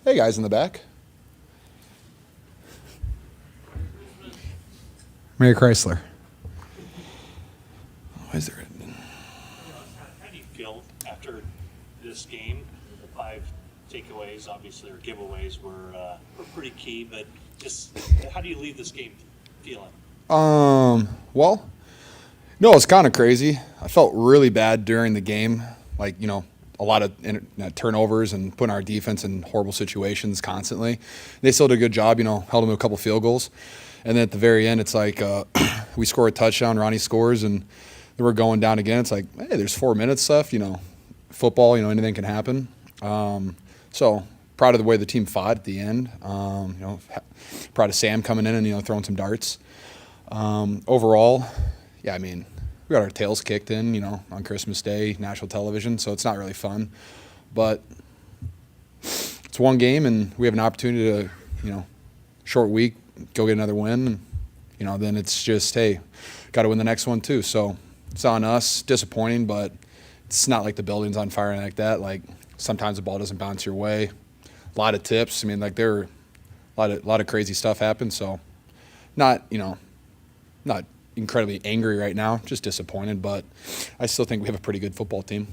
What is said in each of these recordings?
Hey, guys in the back. Mary Chrysler. Why is there? How do you feel after this game? The 5 takeaways, obviously, or giveaways were pretty key, but just how do you leave this game feeling? Well, no, it's kind of crazy. I felt really bad during the game, like, a lot of turnovers and putting our defense in horrible situations constantly. They still did a good job, held them to a couple field goals. And then at the very end, it's like we score a touchdown, Ronnie scores, and then we're going down again. It's like, hey, there's 4 minutes left, football, anything can happen. So proud of the way the team fought at the end. Proud of Sam coming in and, throwing some darts. Overall, yeah, we got our tails kicked in, on Christmas Day, national television, so it's not really fun. But it's one game, and we have an opportunity to, short week, go get another win. And, then it's just, hey, got to win the next one too. So it's on us. Disappointing, but it's not like the building's on fire and like that. Like, sometimes the ball doesn't bounce your way. A lot of tips. There were a lot of crazy stuff happened. So not incredibly angry right now, just disappointed, but I still think we have a pretty good football team.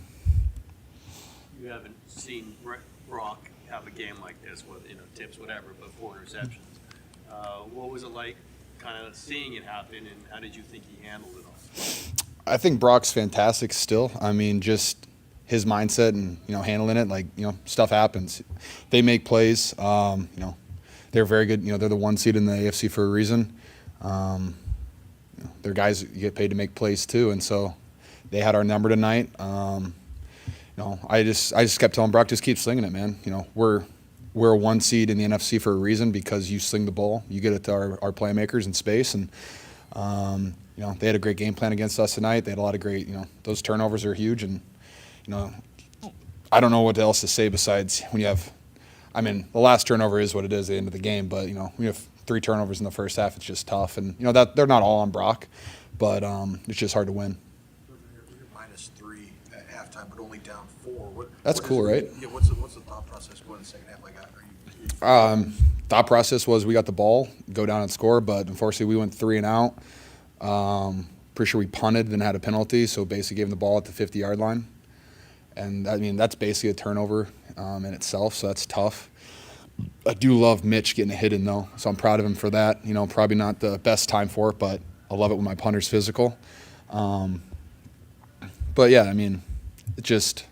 You haven't seen Brock have a game like this with tips, whatever, but 4 interceptions. What was it like kind of seeing it happen, and how did you think he handled it all? I think Brock's fantastic still. Just his mindset and, handling it, like, stuff happens. They make plays. They're very good. They're the 1 seed in the AFC for a reason. They're guys that get paid to make plays too, and so they had our number tonight. I just kept telling Brock, just keep slinging it, man. We're a 1 seed in the NFC for a reason, because you sling the ball, you get it to our playmakers in space, and they had a great game plan against us tonight. They had a lot of great, those turnovers are huge, and I don't know what else to say besides when you have, the last turnover is what it is at the end of the game, but we have 3 turnovers in the first half. It's just tough, and that they're not all on Brock, but it's just hard to win. -3 at halftime, but only down 4. That's cool, right? Yeah. What's the thought process going in the second half? Thought process was we got the ball, go down and score, but unfortunately we went 3 and out. Pretty sure we punted, then had a penalty, so basically gave them the ball at the 50-yard line, and that's basically a turnover in itself, so that's tough. I do love Mitch getting a hit in, though, so I'm proud of him for that. Probably not the best time for it, but I love it when my punter's physical. But yeah, it just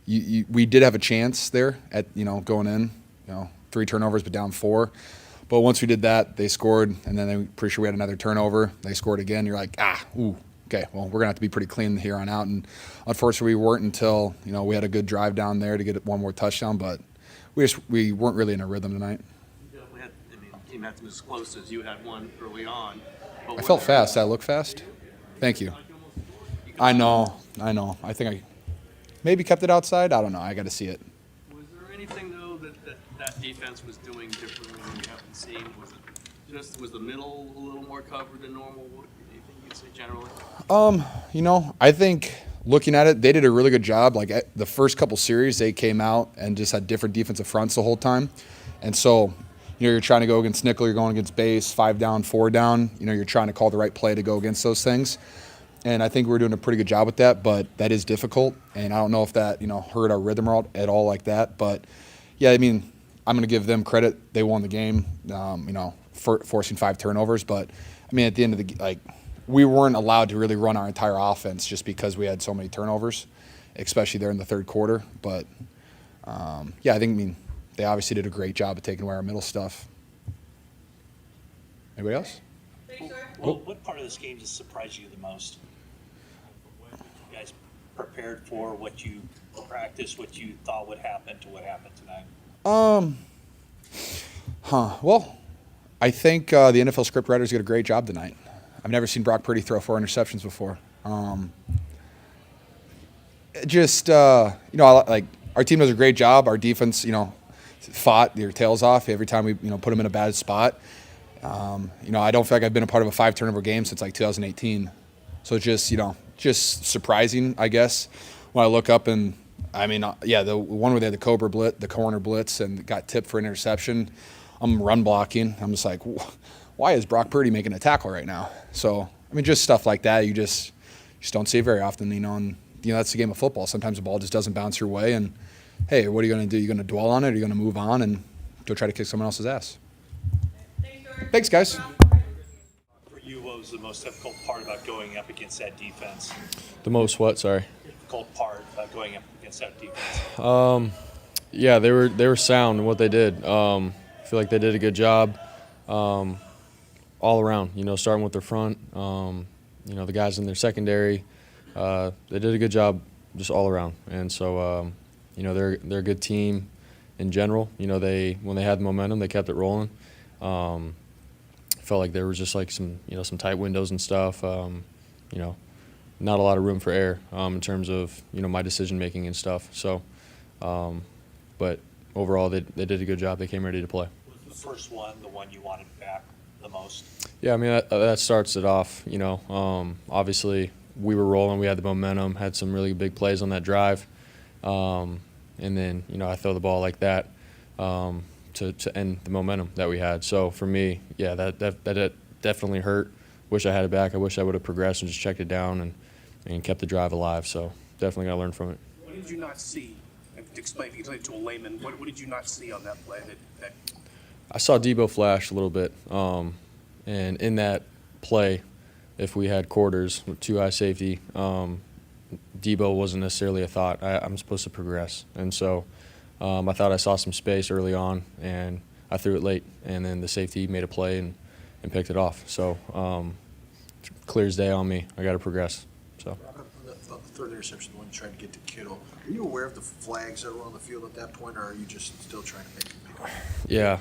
we did have a chance there at going in, 3 turnovers but down 4. But once we did that, they scored, and then they pretty sure we had another turnover. They scored again. You're like, okay, well, we're gonna have to be pretty clean here on out. And unfortunately, we weren't until we had a good drive down there to get one more touchdown, but we weren't really in a rhythm tonight. You definitely had, the team had some explosives. You had one early on. I felt fast. Did I look fast? Thank you. I know. I think I maybe kept it outside. I don't know. I got to see it. Was there anything, though, that defense was doing differently than you haven't seen? Was the middle a little more covered than normal? What do you think you'd say generally? I think looking at it, they did a really good job. Like the first couple series, they came out and just had different defensive fronts the whole time. And so, you're trying to go against nickel, you're going against base, 5 down, 4 down. You're trying to call the right play to go against those things. And I think we're doing a pretty good job with that, but that is difficult. And I don't know if that, hurt our rhythm at all like that. But yeah, I'm going to give them credit. They won the game, for forcing 5 turnovers. But at the end of the we weren't allowed to really run our entire offense just because we had so many turnovers, especially there in the third quarter. But yeah, I think they obviously did a great job of taking away our middle stuff. Anybody else? Well, what part of this game just surprised you the most? What you guys prepared for, what you practiced, what you thought would happen to what happened tonight? Well, I think the NFL scriptwriters did a great job tonight. I've never seen Brock Purdy throw 4 interceptions before. Our team does a great job. Our defense, fought their tails off every time we, put them in a bad spot. I don't feel like I've been a part of a 5 turnover game since 2018. So just surprising, I guess, when I look up and I mean, yeah, the one where they had the corner blitz, and got tipped for an interception. I'm run blocking. I'm just like, why is Brock Purdy making a tackle right now? So, I mean, just stuff like that. You just don't see it very often, and that's the game of football. Sometimes the ball just doesn't bounce your way, and hey, what are you going to do? You're going to dwell on it, or you're going to move on and go try to kick someone else's ass. Thanks, guys. For you, what was the most difficult part about going up against that defense? The most what? Sorry. Difficult part about going up against that defense? Yeah, they were sound in what they did. I feel like they did a good job all around. Starting with their front. The guys in their secondary. They did a good job just all around. And so, they're a good team in general. When they had the momentum, they kept it rolling. Felt like there was just like some tight windows and stuff. Not a lot of room for error in terms of my decision making and stuff. So, but overall they did a good job. They came ready to play. Was the first one the one you wanted back the most? Yeah, I mean that starts it off. Obviously we were rolling. We had the momentum. Had some really big plays on that drive, and then I throw the ball like that to end the momentum that we had. So for me, yeah, that definitely hurt. Wish I had it back. I wish I would have progressed and just checked it down and kept the drive alive. So definitely got to learn from it. What did you not see? Explain it to a layman. What did you not see on that play? That I saw Debo flash a little bit, and in that play, if we had quarters with two high safety, Debo wasn't necessarily a thought. I'm supposed to progress, and so I thought I saw some space early on, and I threw it late, and then the safety made a play and picked it off. So clear as day on me. I got to progress. So. The third interception, the one trying to get to Kittle, are you aware of the flags that were on the field at that point, or are you just still trying to make it? Yeah,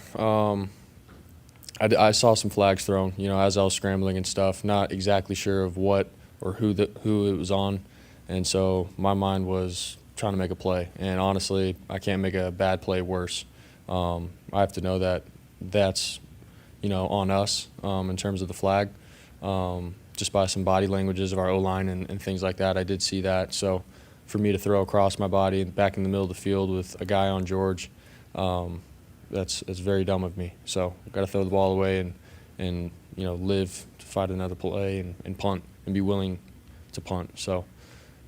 I saw some flags thrown, as I was scrambling and stuff. Not exactly sure of what or who it was on, and so my mind was trying to make a play. And honestly, I can't make a bad play worse. I have to know that that's on us in terms of the flag. Just by some body languages of our O-line and things like that. I did see that. So for me to throw across my body back in the middle of the field with a guy on George, that's very dumb of me. So I've got to throw the ball away and live to fight another play and punt and be willing to punt. So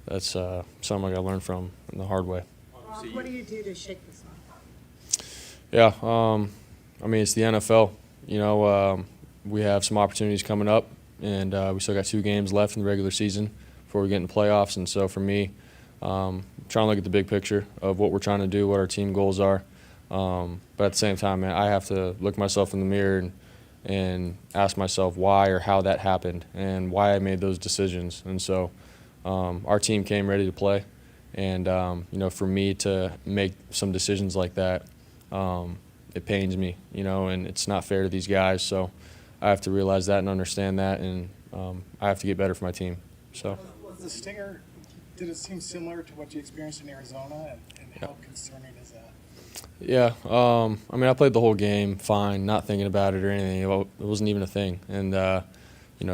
that's something I got to learn from in the hard way. What do you do to shake this off? Yeah, I mean, it's the NFL. We have some opportunities coming up. And we still got 2 games left in the regular season before we get in the playoffs. And so for me, trying to look at the big picture of what we're trying to do, what our team goals are. But at the same time, man, I have to look myself in the mirror and ask myself why or how that happened and why I made those decisions. And so our team came ready to play. And, for me to make some decisions like that, it pains me, and it's not fair to these guys. So I have to realize that and understand that, and I have to get better for my team. So. Was the stinger, did it seem similar to what you experienced in Arizona, and how concerning is that? Yeah, I mean, I played the whole game fine, not thinking about it or anything. It wasn't even a thing. And,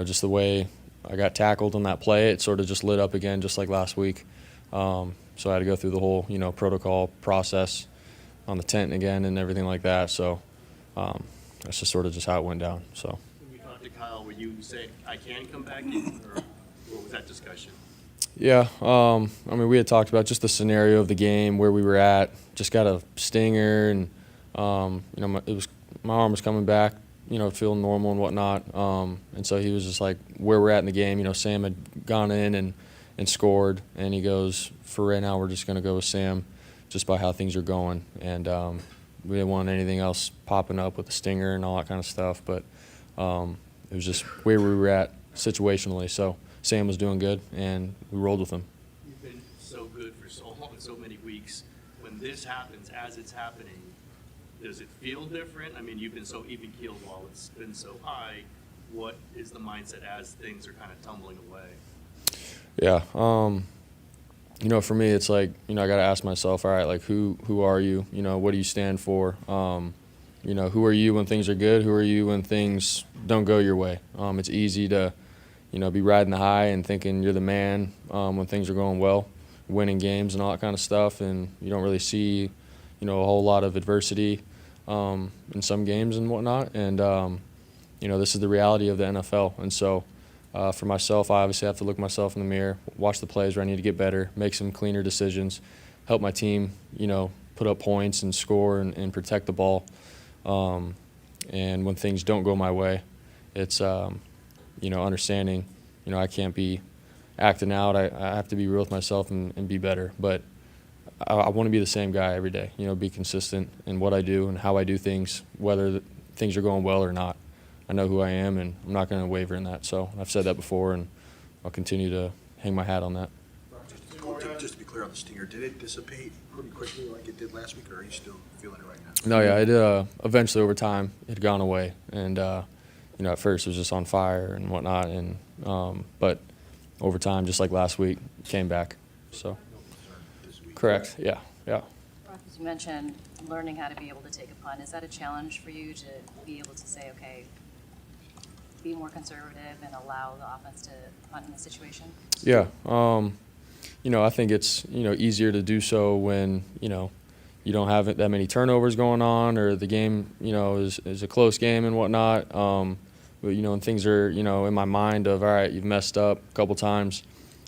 just the way I got tackled on that play, it sort of just lit up again just like last week. So I had to go through the whole, protocol process on the tent again and everything like that. So that's just sort of just how it went down. So. When you talked to Kyle, were you saying I can come back in, or what was that discussion? Yeah, I mean, we had talked about just the scenario of the game, where we were at. Just got a stinger, and my arm was coming back, feeling normal and whatnot. And so he was just like, where we're at in the game. Sam had gone in and scored, and he goes, for right now, we're just going to go with Sam, just by how things are going. And we didn't want anything else popping up with the stinger and all that kind of stuff. But it was just where we were at situationally. So Sam was doing good, and we rolled with him. You've been so good for so long, so many weeks. When this happens, as it's happening, does it feel different? I mean, you've been so even-keeled while it's been so high. What is the mindset as things are kind of tumbling away? Yeah, for me, it's like, I got to ask myself, all right, like, who are you? What do you stand for? Who are you when things are good? Who are you when things don't go your way? It's easy to, be riding the high and thinking you're the man when things are going well. winning games and all that kind of stuff, and you don't really see, a whole lot of adversity in some games and whatnot. And this is the reality of the NFL. And so for myself, I obviously have to look myself in the mirror, watch the plays where I need to get better, make some cleaner decisions, help my team, put up points and score and protect the ball. And when things don't go my way, it's, understanding, I can't be acting out. I have to be real with myself and be better. But I want to be the same guy every day, be consistent in what I do and how I do things, whether things are going well or not. I know who I am, and I'm not going to waver in that. So I've said that before, and I'll continue to hang my hat on that. Just to be clear on the stinger, did it dissipate pretty quickly like it did last week, or are you still feeling it right now? No, yeah, it eventually over time it had gone away, and at first it was just on fire and whatnot, and but over time, just like last week, it came back. So correct, yeah. Brock, as you mentioned, learning how to be able to take a punt, is that a challenge for you to be able to say, okay, be more conservative and allow the offense to punt in the situation? Yeah, I think it's easier to do so when you don't have that many turnovers going on, or the game is a close game and whatnot. But when things are in my mind of, all right, you've messed up a couple times,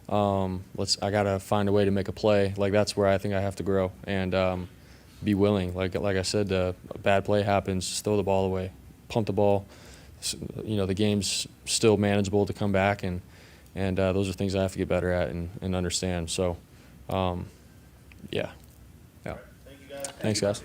I gotta find a way to make a play. Like, that's where I think I have to grow and be willing. Like I said, a bad play happens, just throw the ball away, punt the ball. The game's still manageable to come back, and those are things I have to get better at and understand. So, yeah. Thank you, guys. Thanks, guys.